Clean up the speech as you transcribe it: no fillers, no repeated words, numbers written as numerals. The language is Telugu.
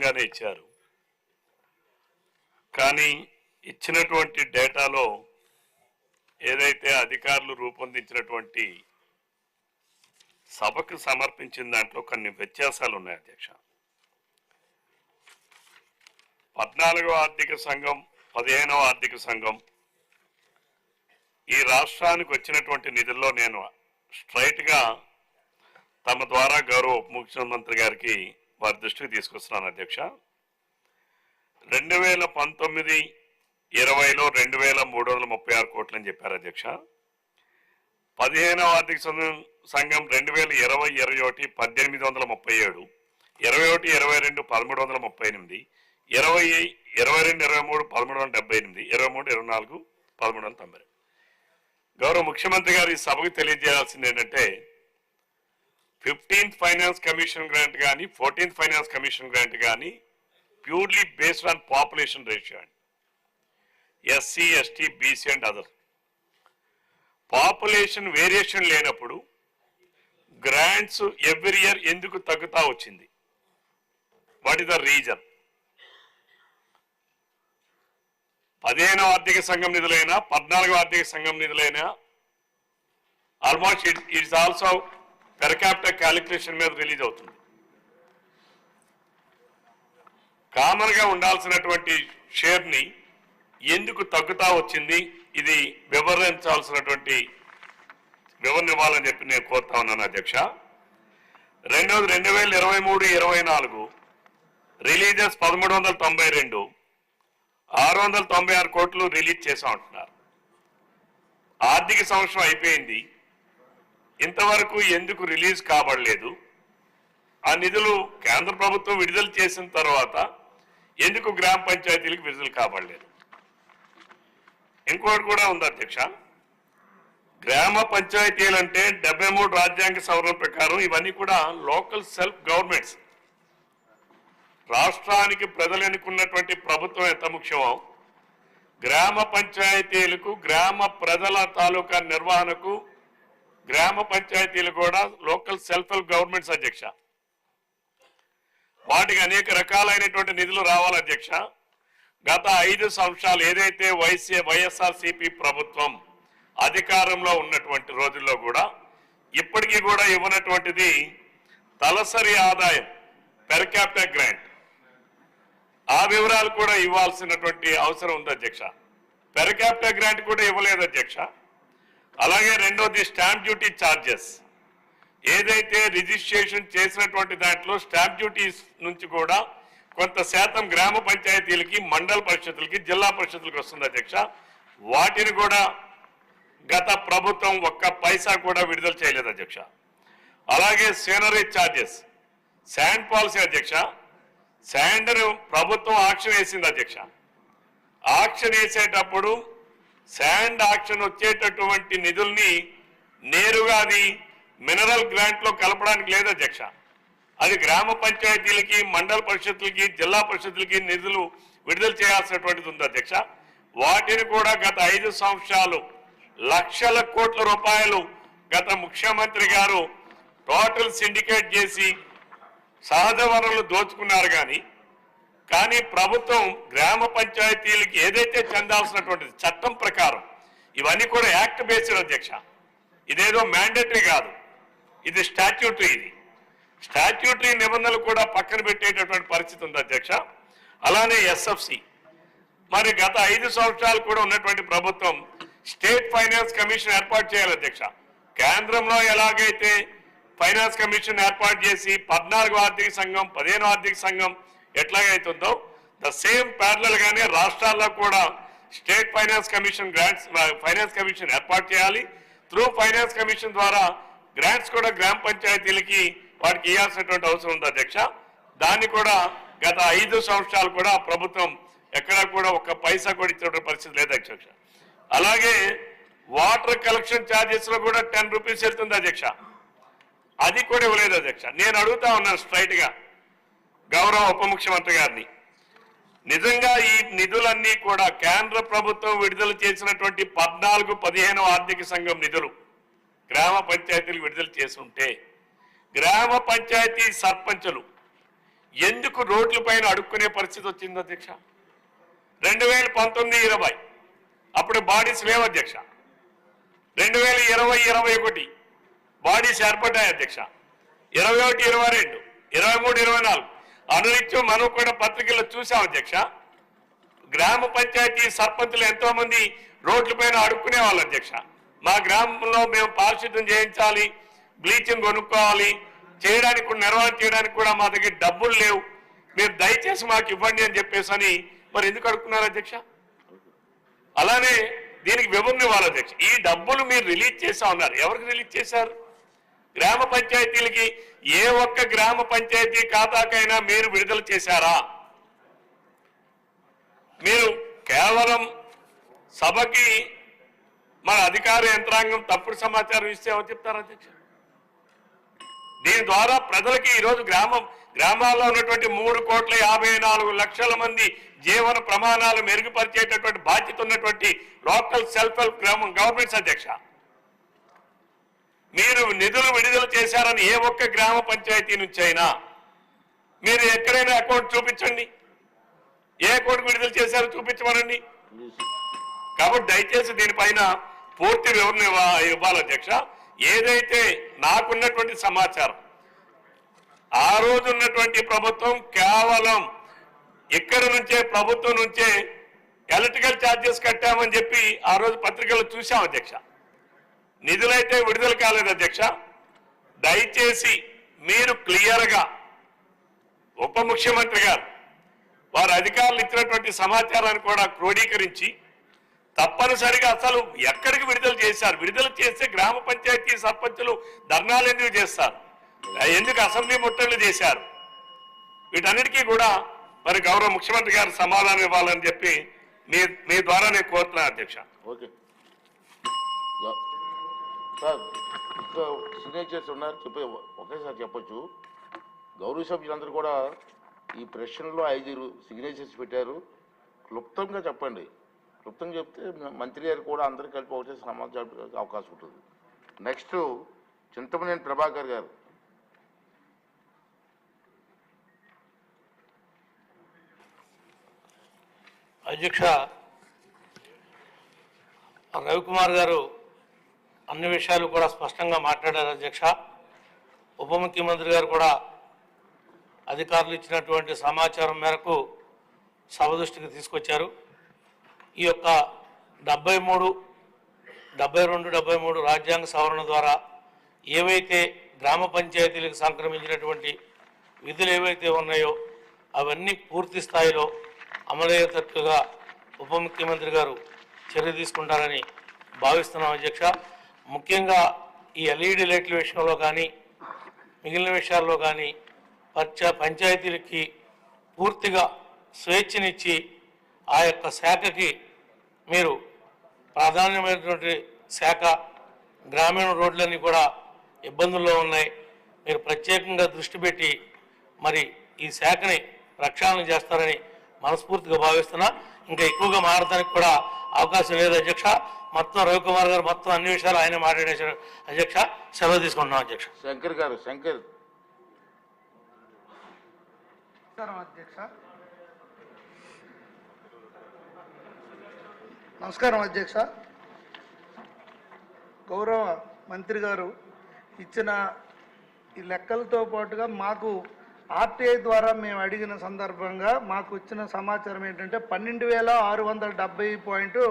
స్పష్టంగానే ఇచ్చారు. కానీ ఇచ్చినటువంటి డేటాలో ఏదైతే అధికారులు రూపొందించినటువంటి సభకు సమర్పించిన దాంట్లో కొన్ని వ్యత్యాసాలు ఉన్నాయి అధ్యక్ష. 14వ ఆర్థిక సంఘం 15వ ఆర్థిక సంఘం ఈ రాష్ట్రానికి వచ్చినటువంటి నిధుల్లో నేను స్ట్రైట్గా తమ ద్వారా గౌరవ ఉప ముఖ్యమంత్రి గారికి వారి దృష్టికి తీసుకొస్తున్నాను అధ్యక్ష. 2019-20లో 2336 కోట్లు అని చెప్పారు అధ్యక్ష. 15వ ఆర్థిక సంఘం 2020-21 1837, 21-22 1338, 20-22-23 1378, 23-24 1392. గౌరవ ముఖ్యమంత్రి గారు ఈ సభకు తెలియజేయాల్సింది ఏంటంటే 15th ఫైనాన్స్ కమిషన్ గ్రాంట్ కానీ 14th ఫైనాన్స్ కమిషన్ గ్రాంట్ కానీ purely based on population ratio అండి. SC, ST, BC and other population variation లేనప్పుడు గ్రాంట్స్ ఎవ్రీ ఇయర్ ఎందుకు తగ్గుతా వచ్చింది? What is the reason? 15వ ఆర్థిక సంఘం నిధులైనా 14వ ఆర్థిక సంఘం నిధులైనా almost it's also per capital calculation మీద రిలీజ్ అవుతుంది. కామన్ గా ఉండాల్సినటువంటి షేర్ ని ఎందుకు తగ్గుతా వచ్చింది? ఇది వివరించాల్సినటువంటి వివరణ ఇవ్వాలని చెప్పి నేను కోరుతా ఉన్నాను అధ్యక్ష. రెండవది 2023-24 రిలీజెస్ 1392, 696 కోట్లు రిలీజ్ చేసా ఉంటున్నారు. ఆర్థిక సంవత్సరం అయిపోయింది, ఇంతవరకు ఎందుకు రిలీజ్ కాబడలేదు? ఆ నిధులు కేంద్ర ప్రభుత్వం విడుదల చేసిన తర్వాత ఎందుకు గ్రామ పంచాయతీలకు విడుదల కాబడలేదు? ఇంకోటి కూడా ఉంది అధ్యక్ష. గ్రామ పంచాయతీలు అంటే 73 రాజ్యాంగ సవరణ ప్రకారం ఇవన్నీ కూడా లోకల్ సెల్ఫ్ గవర్నమెంట్స్. రాష్ట్రానికి ప్రజలు ఎన్నుకున్నటువంటి ప్రభుత్వం ఎంత ముఖ్యమో గ్రామ పంచాయతీలకు, గ్రామ ప్రజల తాలూకా నిర్వహణకు గ్రామ పంచాయతీలు కూడా లోకల్ సెల్ఫ్ హెల్ప్ గవర్నమెంట్స్ అధ్యక్ష. వాటికి అనేక రకాలైనటువంటి నిధులు రావాలి అధ్యక్ష. గత 5 సంవత్సరాలు ఏదైతే వైఎస్ఆర్సీపీ ప్రభుత్వం అధికారంలో ఉన్నటువంటి రోజుల్లో కూడా ఇప్పటికీ కూడా ఇవ్వనటువంటిది తలసరి ఆదాయం, పెర్ క్యాపిటల్ గ్రాంట్. ఆ వివరాలు కూడా ఇవ్వాల్సినటువంటి అవసరం ఉంది అధ్యక్ష. పెర్ క్యాపిటల్ గ్రాంట్ కూడా ఇవ్వలేదు అధ్యక్ష. అలాగే రెండోది స్టాంప్ డ్యూటీ ఛార్జెస్. ఏదైతే రిజిస్ట్రేషన్ చేసినటువంటి దాంట్లో స్టాంప్ డ్యూటీస్ నుంచి కూడా కొంత శాతం గ్రామ పంచాయతీలకి, మండల పరిషత్తులకి, జిల్లా పరిషత్తులకి వస్తుంది అధ్యక్ష. వాటిని కూడా గత ప్రభుత్వం ఒక్క పైసా కూడా విడుదల చేయలేదు అధ్యక్ష. అలాగే సీనరీ ఛార్జెస్, శాండ్ పాలసీ అధ్యక్ష. శాండ్ ప్రభుత్వం ఆక్షన్ వేసింది అధ్యక్ష. ఆక్షన్ వేసేటప్పుడు శాండ్ ఆక్షన్ వచ్చేటటువంటి నిధుల్ని నేరుగా అది మినరల్ గ్రాంట్ లో కలపడానికి లేదు అధ్యక్ష. అది గ్రామ పంచాయతీలకి, మండల పరిషత్తులకి, జిల్లా పరిషత్తులకి నిధులు విడుదల చేయాల్సినటువంటిది ఉంది అధ్యక్ష. వాటిని కూడా గత 5 సంవత్సరాలు లక్షల కోట్ల రూపాయలు గత ముఖ్యమంత్రి గారు టోటల్ సిండికేట్ చేసి సహజ వనరులు దోచుకున్నారు. కానీ ప్రభుత్వం గ్రామ పంచాయతీలకి ఏదైతే చెందాల్సినటువంటిది చట్టం ప్రకారం ఇవన్నీ కూడా యాక్ట్ బేస్డ్ అధ్యక్ష. ఇదేదో మ్యాండేటరీ కాదు, ఇది స్టాట్యూటరీ. ఇది స్టాట్యూటరీ నిబంధనలు కూడా పక్కన పెట్టేటటువంటి పరిస్థితి ఉంది అధ్యక్ష. అలానే ఎస్ఎఫ్సి మరి గత 5 సంవత్సరాలు కూడా ఉన్నటువంటి ప్రభుత్వం స్టేట్ ఫైనాన్స్ కమిషన్ ఏర్పాటు చేయాలి అధ్యక్ష. కేంద్రంలో ఎలాగైతే ఫైనాన్స్ కమిషన్ ఏర్పాటు చేసి 14వ ఆర్థిక సంఘం, 15వ ఆర్థిక సంఘం ఎట్లాగైతుందో ద సేమ్ ప్యారలల్ గానే రాష్ట్రాల్లో కూడా state finance commission finance commission ఏర్పాటు చేయాలి. త్రూ ఫైనాన్స్ కమిషన్ ద్వారా గ్రాంట్స్ కూడా గ్రామ పంచాయతీలకి వాటికి ఇవ్వాల్సినటువంటి అవసరం ఉంది అధ్యక్ష. దాన్ని కూడా గత 5 సంవత్సరాలు కూడా ప్రభుత్వం ఎక్కడా కూడా ఒక్క పైసా కూడా ఇచ్చినటువంటి పరిస్థితి లేదు అధ్యక్ష. అలాగే వాటర్ కలెక్షన్ ఛార్జెస్ లో కూడా 10 రూపీస్ వెళ్తుంది అధ్యక్ష. అది కూడా ఇవ్వలేదు అధ్యక్ష. నేను అడుగుతా ఉన్నాను స్ట్రైట్ గా గౌరవ ఉప ముఖ్యమంత్రి గారిని, నిజంగా ఈ నిధులన్నీ కూడా కేంద్ర ప్రభుత్వం విడుదల చేసినటువంటి 14-15వ ఆర్థిక సంఘం నిధులు గ్రామ పంచాయతీలు విడుదల చేసి ఉంటే గ్రామ పంచాయతీ సర్పంచులు ఎందుకు రోడ్ల పైన అడుక్కునే పరిస్థితి వచ్చింది అధ్యక్ష? 2019-20 అప్పుడు బాడీస్ లేవు అధ్యక్ష. 2020-21 బాడీస్ ఏర్పడ్డాయి అధ్యక్ష. 21-22, 23-24 అనునిత్యం మనం కూడా పత్రికల్లో చూసాం అధ్యక్ష. గ్రామ పంచాయతీ సర్పంచులు ఎంతో మంది రోడ్ల పైన అడుక్కునే వాళ్ళు అధ్యక్ష. మా గ్రామంలో మేము పారిశుద్ధ్యం చేయించాలి, బ్లీచింగ్ కొనుక్కోవాలి, చేయడానికి నిర్వహణ చేయడానికి కూడా మా దగ్గర డబ్బులు లేవు, మీరు దయచేసి మాకు ఇవ్వండి అని చెప్పేసి అని మరి ఎందుకు అడుక్కున్నారు అధ్యక్ష? అలానే దీనికి వివరణ ఇవ్వాలి అధ్యక్ష. ఈ డబ్బులు మీరు రిలీజ్ చేసా ఉన్నారు, ఎవరికి రిలీజ్ చేశారు? గ్రామ పంచాయతీలకి ఏ ఒక్క గ్రామ పంచాయతీ ఖాతాకైనా మీరు విడుదల చేశారా? మీరు కేవలం సభకి మన అధికార యంత్రాంగం తప్పుడు సమాచారం ఇస్తే ఎవరు చెప్తారు అధ్యక్ష? దీని ద్వారా ప్రజలకి ఈరోజు గ్రామాల్లో ఉన్నటువంటి 3,54,00,000 మంది జీవన ప్రమాణాలు మెరుగుపరిచేటటువంటి బాధ్యత ఉన్నటువంటి లోకల్ సెల్ఫ్ హెల్ప్ గవర్నమెంట్స్ అధ్యక్ష. మీరు నిధులు విడుదల చేశారని ఏ ఒక్క గ్రామ పంచాయతీ నుంచి అయినా మీరు ఎక్కడైనా అకౌంట్ చూపించండి, ఏ అకౌంట్ విడుదల చేశారో చూపించమనండి. కాబట్టి దయచేసి దీనిపైన పూర్తి వివరణ ఇవ్వాలి అధ్యక్ష. ఏదైతే నాకున్నటువంటి సమాచారం, ఆ రోజు ఉన్నటువంటి ప్రభుత్వం కేవలం ఇక్కడి నుంచే ప్రభుత్వం నుంచే ఎలక్ట్రికల్ ఛార్జెస్ కట్టామని చెప్పి ఆ రోజు పత్రికల్లో చూశాం అధ్యక్ష. నిధులైతే విడుదల కాలేదు అధ్యక్ష. దయచేసి మీరు క్లియర్గా ఉప ముఖ్యమంత్రి గారు వారి అధికారులు ఇచ్చినటువంటి సమాచారాన్ని కూడా క్రోడీకరించి తప్పనిసరిగా అసలు ఎక్కడికి విడుదల చేశారు, విడుదల చేస్తే గ్రామ పంచాయతీ సర్పంచులు ధర్నాలు ఎందుకు చేస్తారు, ఎందుకు అసెంబ్లీ ముట్టళ్లు చేశారు, వీటన్నిటికీ కూడా మరి గౌరవ ముఖ్యమంత్రి గారు సమాధానం ఇవ్వాలని చెప్పి మీ ద్వారా నేను కోరుతున్నాను అధ్యక్ష. ఓకే సార్, ఇంకా సిగ్నేచర్స్ ఉన్నారు ఒకేసారి చెప్పొచ్చు. గౌరవ సభ్యులందరూ కూడా ఈ ప్రశ్నలో 5 సిగ్నేచర్స్ పెట్టారు. క్లుప్తంగా చెప్పండి. క్లుప్తంగా చెప్తే మంత్రి గారు కూడా అందరూ కలిపి ఒకటే సమాచారం అవకాశం ఉంటుంది. నెక్స్ట్ చింతమనేని ప్రభాకర్ గారు. అధ్యక్ష, రవికుమార్ గారు అన్ని విషయాలు కూడా స్పష్టంగా మాట్లాడారు అధ్యక్ష. ఉప ముఖ్యమంత్రి గారు కూడా అధికారులు ఇచ్చినటువంటి సమాచారం మేరకు సభ దృష్టికి తీసుకొచ్చారు. ఈ యొక్క 73, 72, 73 రాజ్యాంగ సవరణ ద్వారా ఏవైతే గ్రామ పంచాయతీలకు సంక్రమించినటువంటి విధులు ఏవైతే ఉన్నాయో అవన్నీ పూర్తి స్థాయిలో అమలయ్యేటట్టుగా ఉప ముఖ్యమంత్రి గారు చర్య తీసుకుంటారని భావిస్తున్నాం అధ్యక్ష. ముఖ్యంగా ఈ ఎల్ఈడి లైట్ల విషయంలో కానీ మిగిలిన విషయాల్లో కానీ పంచాయతీలకి పూర్తిగా స్వేచ్ఛనిచ్చి ఆ యొక్క శాఖకి మీరు ప్రాధాన్యమైనటువంటి శాఖ, గ్రామీణ రోడ్లన్నీ కూడా ఇబ్బందుల్లో ఉన్నాయి, మీరు ప్రత్యేకంగా దృష్టి పెట్టి మరి ఈ శాఖని ప్రక్షాళన చేస్తారని మనస్ఫూర్తిగా భావిస్తున్నా. ఇంకా ఎక్కువగా మారడానికి కూడా అవకాశం లేదు అధ్యక్ష. మొత్తం రవికుమార్ గారు మొత్తం అన్ని విషయాలు ఆయన మాట్లాడేశారు అధ్యక్ష. సెలవు తీసుకుంటున్నాం అధ్యక్ష. శంకర్ గారు. శంకర్. అధ్యక్ష నమస్కారం అధ్యక్ష. గౌరవ మంత్రి గారు ఇచ్చిన ఈ లెక్కలతో పాటుగా మాకు ఆర్టీఐ ద్వారా మేము అడిగిన సందర్భంగా మాకు వచ్చిన సమాచారం ఏంటంటే 12,670.7